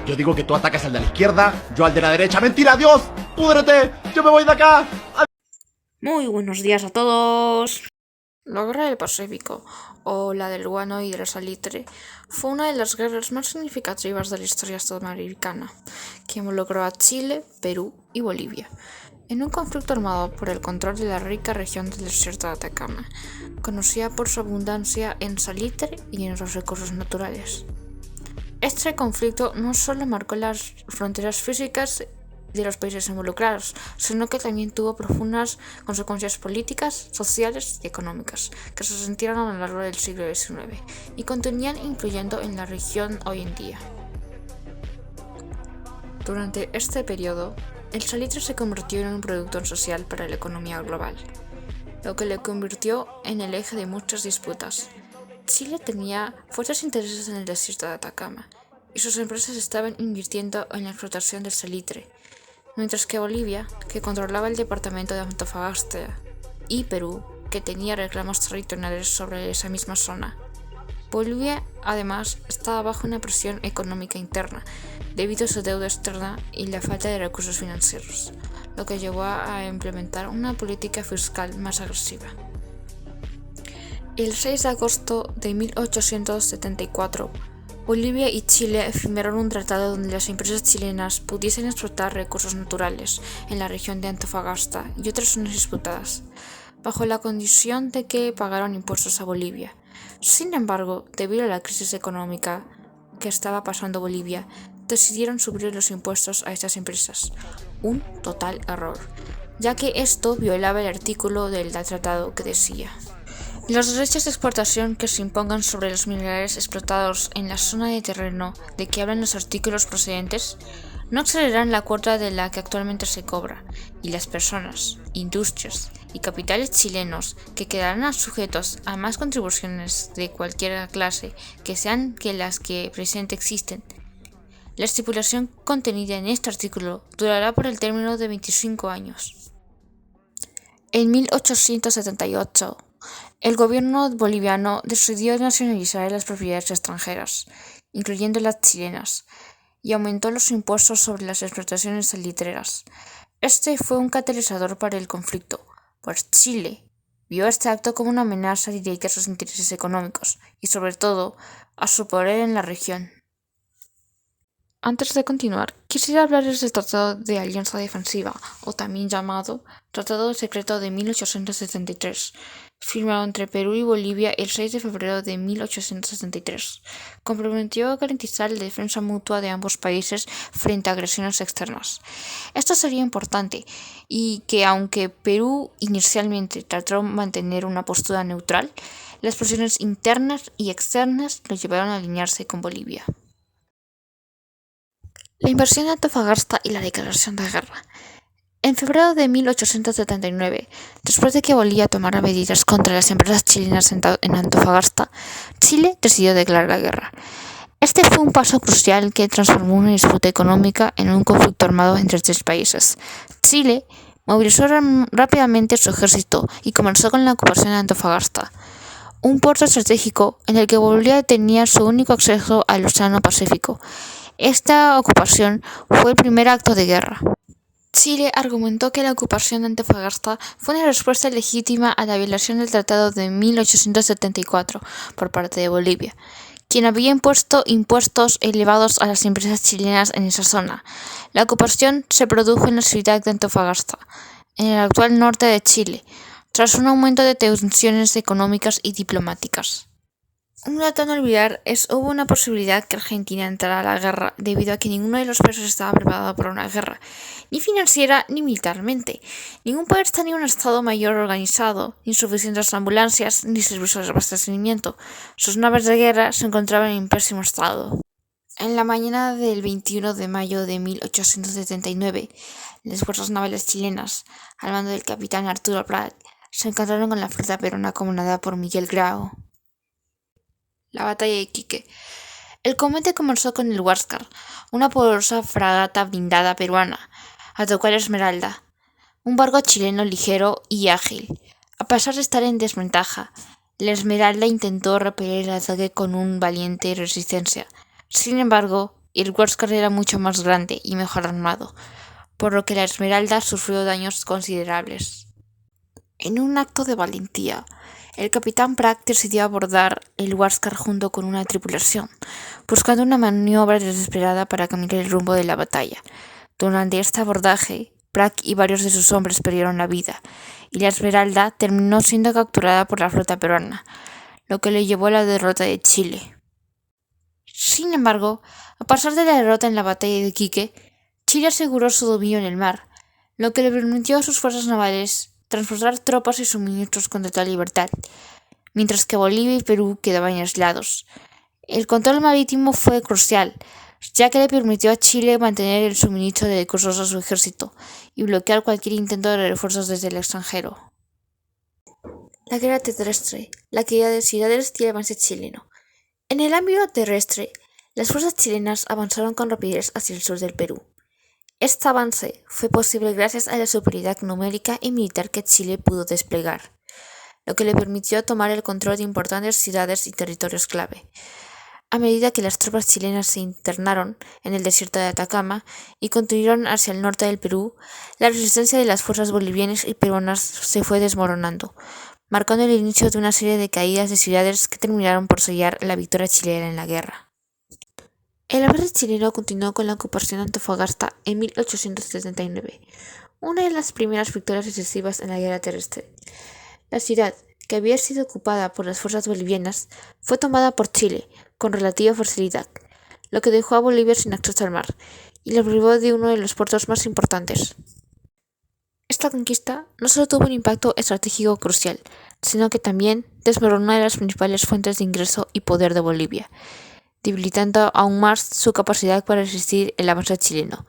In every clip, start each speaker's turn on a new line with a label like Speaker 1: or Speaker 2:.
Speaker 1: Yo digo que tú atacas al de la izquierda, yo al de la derecha. ¡Mentira, Dios! ¡Púdrete! ¡Yo me voy de acá!
Speaker 2: Muy buenos días a todos. La Guerra del Pacífico, o la del guano y del salitre, fue una de las guerras más significativas de la historia sudamericana, que involucró a Chile, Perú y Bolivia, en un conflicto armado por el control de la rica región del desierto de Atacama, conocida por su abundancia en salitre y en los recursos naturales. Este conflicto no solo marcó las fronteras físicas de los países involucrados, sino que también tuvo profundas consecuencias políticas, sociales y económicas, que se sintieron a lo largo del siglo XIX y continúan influyendo en la región hoy en día. Durante este periodo, el salitre se convirtió en un producto social para la economía global, lo que le convirtió en el eje de muchas disputas. Chile tenía fuertes intereses en el desierto de Atacama, y sus empresas estaban invirtiendo en la explotación del salitre, mientras que Bolivia, que controlaba el departamento de Antofagasta, y Perú, que tenía reclamos territoriales sobre esa misma zona. Bolivia, además, estaba bajo una presión económica interna, debido a su deuda externa y la falta de recursos financieros, lo que llevó a implementar una política fiscal más agresiva. El 6 de agosto de 1874, Bolivia y Chile firmaron un tratado donde las empresas chilenas pudiesen explotar recursos naturales en la región de Antofagasta y otras zonas disputadas, bajo la condición de que pagaran impuestos a Bolivia. Sin embargo, debido a la crisis económica que estaba pasando Bolivia, decidieron subir los impuestos a estas empresas, un total error, ya que esto violaba el artículo del tratado que decía: los derechos de exportación que se impongan sobre los minerales explotados en la zona de terreno de que hablan los artículos procedentes no excederán la cuota de la que actualmente se cobra, y las personas, industrias y capitales chilenos que quedarán sujetos a más contribuciones de cualquier clase que sean que las que presente existen. La estipulación contenida en este artículo durará por el término de 25 años. En 1878, el gobierno boliviano decidió nacionalizar las propiedades extranjeras, incluyendo las chilenas, y aumentó los impuestos sobre las explotaciones salitreras. Este fue un catalizador para el conflicto, pues Chile vio este acto como una amenaza directa a sus intereses económicos y, sobre todo, a su poder en la región. Antes de continuar, quisiera hablarles del Tratado de Alianza Defensiva, o también llamado Tratado Secreto de 1873, firmado entre Perú y Bolivia el 6 de febrero de 1873. Comprometió a garantizar la defensa mutua de ambos países frente a agresiones externas. Esto sería importante, y que aunque Perú inicialmente trató de mantener una postura neutral, las presiones internas y externas lo llevaron a alinearse con Bolivia. La invasión de Antofagasta y la declaración de guerra. En febrero de 1879, después de que Bolivia tomara medidas contra las empresas chilenas en Antofagasta, Chile decidió declarar la guerra. Este fue un paso crucial que transformó una disputa económica en un conflicto armado entre tres países. Chile movilizó rápidamente su ejército y comenzó con la ocupación de Antofagasta, un puerto estratégico en el que Bolivia tenía su único acceso al Océano Pacífico. Esta ocupación fue el primer acto de guerra. Chile argumentó que la ocupación de Antofagasta fue una respuesta legítima a la violación del Tratado de 1874 por parte de Bolivia, quien había impuesto impuestos elevados a las empresas chilenas en esa zona. La ocupación se produjo en la ciudad de Antofagasta, en el actual norte de Chile, tras un aumento de tensiones económicas y diplomáticas. Un dato a no olvidar hubo una posibilidad que Argentina entrara a la guerra debido a que ninguno de los países estaba preparado para una guerra, ni financiera ni militarmente. Ningún país tenía un estado mayor organizado, ni suficientes ambulancias, ni servicios de abastecimiento. Sus naves de guerra se encontraban en pésimo estado. En la mañana del 21 de mayo de 1879, las fuerzas navales chilenas, al mando del capitán Arturo Prat, se encontraron con la flota peruana comandada por Miguel Grau. La batalla de Iquique. El combate comenzó con el Huáscar, una poderosa fragata blindada peruana. Atacó a la Esmeralda, un barco chileno ligero y ágil. A pesar de estar en desventaja, la Esmeralda intentó repeler el ataque con una valiente resistencia. Sin embargo, y el Huáscar era mucho más grande y mejor armado, por lo que la Esmeralda sufrió daños considerables. En un acto de valentía, el capitán Bragg decidió abordar el Huáscar junto con una tripulación, buscando una maniobra desesperada para cambiar el rumbo de la batalla. Durante este abordaje, Bragg y varios de sus hombres perdieron la vida, y la Esmeralda terminó siendo capturada por la flota peruana, lo que le llevó a la derrota de Chile. Sin embargo, a pesar de la derrota en la batalla de Iquique, Chile aseguró su dominio en el mar, lo que le permitió a sus fuerzas navales transportar tropas y suministros con total libertad, mientras que Bolivia y Perú quedaban aislados. El control marítimo fue crucial, ya que le permitió a Chile mantener el suministro de recursos a su ejército y bloquear cualquier intento de refuerzos desde el extranjero. La guerra terrestre, la caída de ciudades y el avance chileno. En el ámbito terrestre, las fuerzas chilenas avanzaron con rapidez hacia el sur del Perú. Este avance fue posible gracias a la superioridad numérica y militar que Chile pudo desplegar, lo que le permitió tomar el control de importantes ciudades y territorios clave. A medida que las tropas chilenas se internaron en el desierto de Atacama y continuaron hacia el norte del Perú, la resistencia de las fuerzas bolivianas y peruanas se fue desmoronando, marcando el inicio de una serie de caídas de ciudades que terminaron por sellar la victoria chilena en la guerra. El avance chileno continuó con la ocupación de Antofagasta en 1879, una de las primeras victorias decisivas en la guerra terrestre. La ciudad, que había sido ocupada por las fuerzas bolivianas, fue tomada por Chile con relativa facilidad, lo que dejó a Bolivia sin acceso al mar y la privó de uno de los puertos más importantes. Esta conquista no solo tuvo un impacto estratégico crucial, sino que también desmoronó una de las principales fuentes de ingreso y poder de Bolivia, debilitando aún más su capacidad para resistir el avance chileno.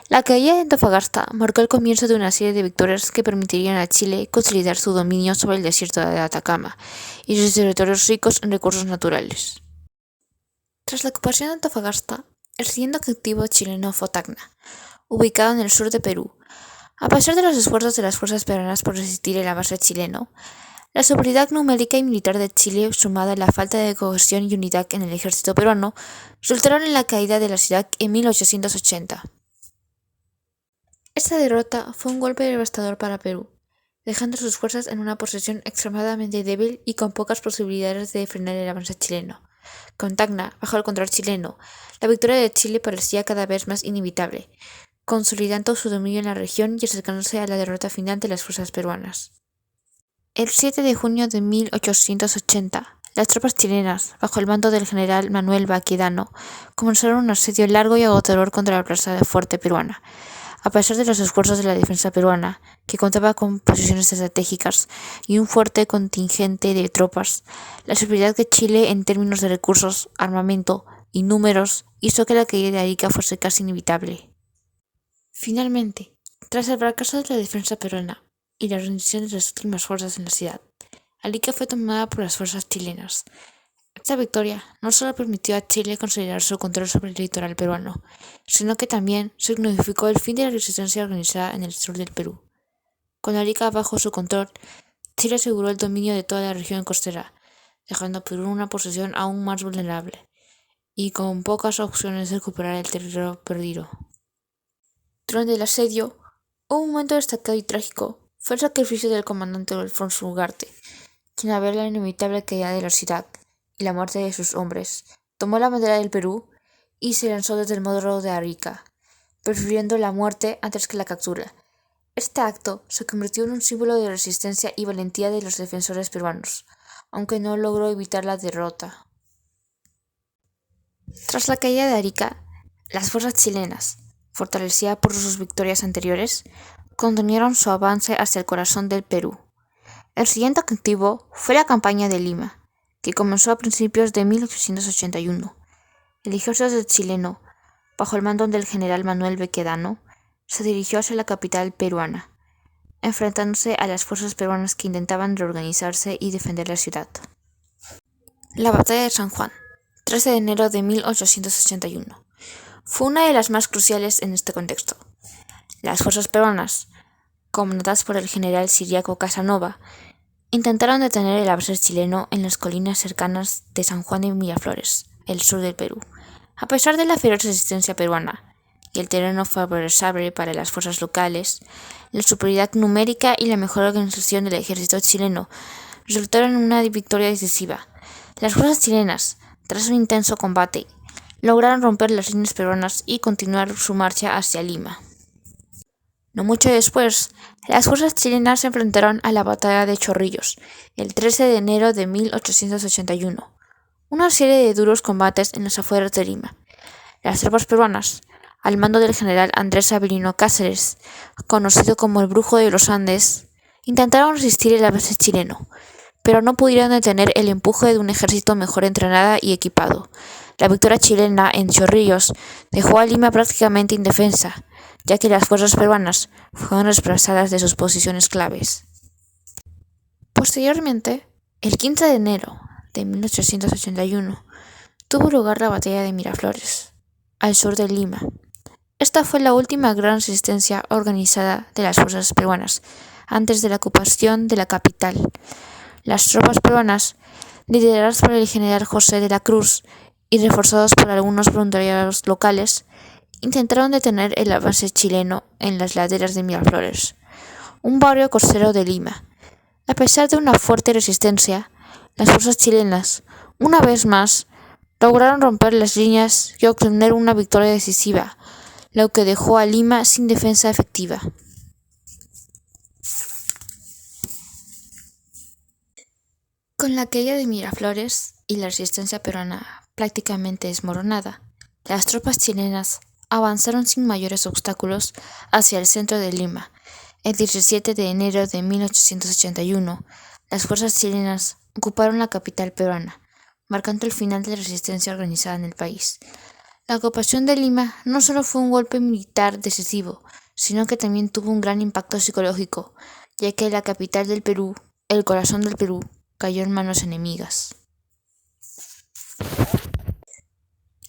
Speaker 2: La caída de Antofagasta marcó el comienzo de una serie de victorias que permitirían a Chile consolidar su dominio sobre el desierto de Atacama y sus territorios ricos en recursos naturales. Tras la ocupación de Antofagasta, el siguiente objetivo chileno fue Tacna, ubicado en el sur de Perú. A pesar de los esfuerzos de las fuerzas peruanas por resistir el avance chileno, la superioridad numérica y militar de Chile, sumada a la falta de cohesión y unidad en el ejército peruano, resultaron en la caída de la ciudad en 1880. Esta derrota fue un golpe devastador para Perú, dejando sus fuerzas en una posición extremadamente débil y con pocas posibilidades de frenar el avance chileno. Con Tacna bajo el control chileno, la victoria de Chile parecía cada vez más inevitable, consolidando su dominio en la región y acercándose a la derrota final de las fuerzas peruanas. El 7 de junio de 1880, las tropas chilenas, bajo el mando del general Manuel Baquedano, comenzaron un asedio largo y agotador contra la plaza fuerte peruana. A pesar de los esfuerzos de la defensa peruana, que contaba con posiciones estratégicas y un fuerte contingente de tropas, la superioridad de Chile en términos de recursos, armamento y números hizo que la caída de Arica fuese casi inevitable. Finalmente, tras el fracaso de la defensa peruana y la rendición de las últimas fuerzas en la ciudad, Arica fue tomada por las fuerzas chilenas. Esta victoria no solo permitió a Chile consolidar su control sobre el litoral peruano, sino que también significó el fin de la resistencia organizada en el sur del Perú. Con Arica bajo su control, Chile aseguró el dominio de toda la región costera, dejando a Perú en una posición aún más vulnerable y con pocas opciones de recuperar el territorio perdido. Durante el asedio, un momento destacado y trágico fue el sacrificio del comandante Alfonso Ugarte, quien al ver la inevitable caída de la ciudad y la muerte de sus hombres, tomó la bandera del Perú y se lanzó desde el morro de Arica, prefiriendo la muerte antes que la captura. Este acto se convirtió en un símbolo de resistencia y valentía de los defensores peruanos, aunque no logró evitar la derrota. Tras la caída de Arica, las fuerzas chilenas, fortalecidas por sus victorias anteriores, continuaron su avance hacia el corazón del Perú. El siguiente objetivo fue la campaña de Lima, que comenzó a principios de 1881. El ejército chileno, bajo el mando del general Manuel Baquedano, se dirigió hacia la capital peruana, enfrentándose a las fuerzas peruanas que intentaban reorganizarse y defender la ciudad. La batalla de San Juan, 13 de enero de 1881, fue una de las más cruciales en este contexto. Las fuerzas peruanas, comandadas por el general Ciriaco Casanova, intentaron detener el avance chileno en las colinas cercanas de San Juan de Miraflores, el sur del Perú. A pesar de la feroz resistencia peruana y el terreno favorable para las fuerzas locales, la superioridad numérica y la mejor organización del ejército chileno resultaron en una victoria decisiva. Las fuerzas chilenas, tras un intenso combate, lograron romper las líneas peruanas y continuar su marcha hacia Lima. No mucho después, las fuerzas chilenas se enfrentaron a la batalla de Chorrillos, el 13 de enero de 1881, una serie de duros combates en las afueras de Lima. Las tropas peruanas, al mando del general Andrés Avelino Cáceres, conocido como el Brujo de los Andes, intentaron resistir el avance chileno, pero no pudieron detener el empuje de un ejército mejor entrenado y equipado. La victoria chilena en Chorrillos dejó a Lima prácticamente indefensa, ya que las fuerzas peruanas fueron desplazadas de sus posiciones claves. Posteriormente, el 15 de enero de 1881, tuvo lugar la batalla de Miraflores, al sur de Lima. Esta fue la última gran resistencia organizada de las fuerzas peruanas antes de la ocupación de la capital. Las tropas peruanas, lideradas por el general José de la Cruz y reforzados por algunos voluntariados locales, intentaron detener el avance chileno en las laderas de Miraflores, un barrio costero de Lima. A pesar de una fuerte resistencia, las fuerzas chilenas, una vez más, lograron romper las líneas y obtener una victoria decisiva, lo que dejó a Lima sin defensa efectiva. Con la caída de Miraflores y la resistencia peruana prácticamente desmoronada, las tropas chilenas avanzaron sin mayores obstáculos hacia el centro de Lima. El 17 de enero de 1881, las fuerzas chilenas ocuparon la capital peruana, marcando el final de la resistencia organizada en el país. La ocupación de Lima no solo fue un golpe militar decisivo, sino que también tuvo un gran impacto psicológico, ya que la capital del Perú, el corazón del Perú, cayó en manos enemigas.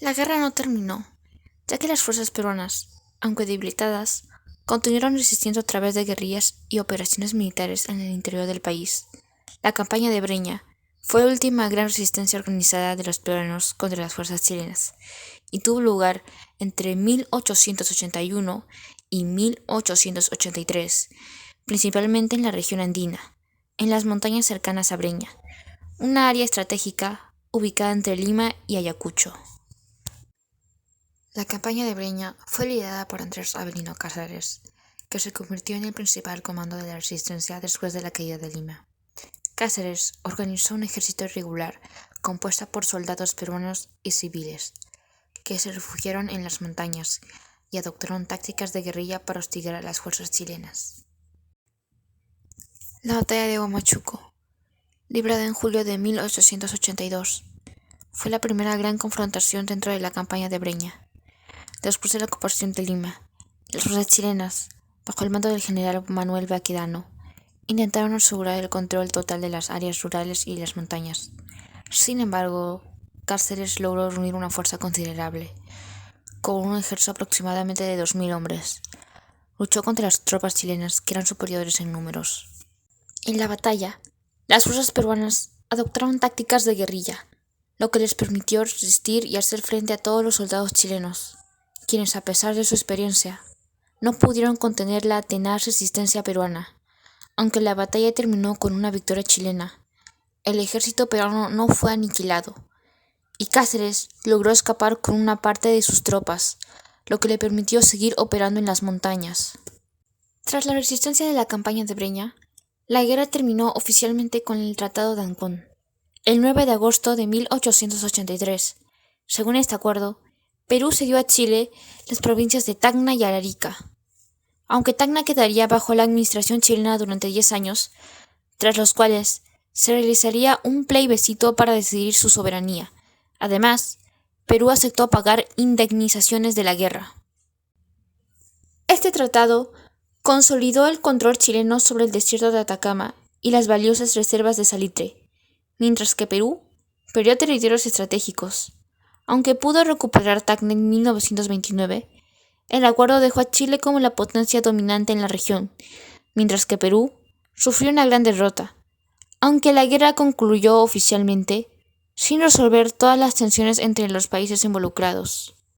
Speaker 2: La guerra no terminó, ya que las fuerzas peruanas, aunque debilitadas, continuaron resistiendo a través de guerrillas y operaciones militares en el interior del país. La campaña de Breña fue la última gran resistencia organizada de los peruanos contra las fuerzas chilenas y tuvo lugar entre 1881 y 1883, principalmente en la región andina, en las montañas cercanas a Breña, una área estratégica ubicada entre Lima y Ayacucho. La campaña de Breña fue liderada por Andrés Avelino Cáceres, que se convirtió en el principal comando de la resistencia después de la caída de Lima. Cáceres organizó un ejército irregular compuesto por soldados peruanos y civiles, que se refugiaron en las montañas y adoptaron tácticas de guerrilla para hostigar a las fuerzas chilenas. La batalla de Huamachuco, librada en julio de 1882, fue la primera gran confrontación dentro de la campaña de Breña. Después de la ocupación de Lima, las fuerzas chilenas, bajo el mando del general Manuel Baquedano, intentaron asegurar el control total de las áreas rurales y las montañas. Sin embargo, Cáceres logró reunir una fuerza considerable, con un ejército aproximadamente de 2.000 hombres. Luchó contra las tropas chilenas, que eran superiores en números. En la batalla, las fuerzas peruanas adoptaron tácticas de guerrilla, lo que les permitió resistir y hacer frente a todos los soldados chilenos, quienes, a pesar de su experiencia, no pudieron contener la tenaz resistencia peruana. Aunque la batalla terminó con una victoria chilena, el ejército peruano no fue aniquilado, y Cáceres logró escapar con una parte de sus tropas, lo que le permitió seguir operando en las montañas. Tras la resistencia de la campaña de Breña, la guerra terminó oficialmente con el Tratado de Ancón, el 9 de agosto de 1883. Según este acuerdo, Perú cedió a Chile las provincias de Tacna y Arica. Aunque Tacna quedaría bajo la administración chilena durante 10 años, tras los cuales se realizaría un plebiscito para decidir su soberanía. Además, Perú aceptó pagar indemnizaciones de la guerra. Este tratado consolidó el control chileno sobre el desierto de Atacama y las valiosas reservas de salitre, mientras que Perú perdió territorios estratégicos. Aunque pudo recuperar Tacna en 1929, el acuerdo dejó a Chile como la potencia dominante en la región, mientras que Perú sufrió una gran derrota. Aunque la guerra concluyó oficialmente, sin resolver todas las tensiones entre los países involucrados.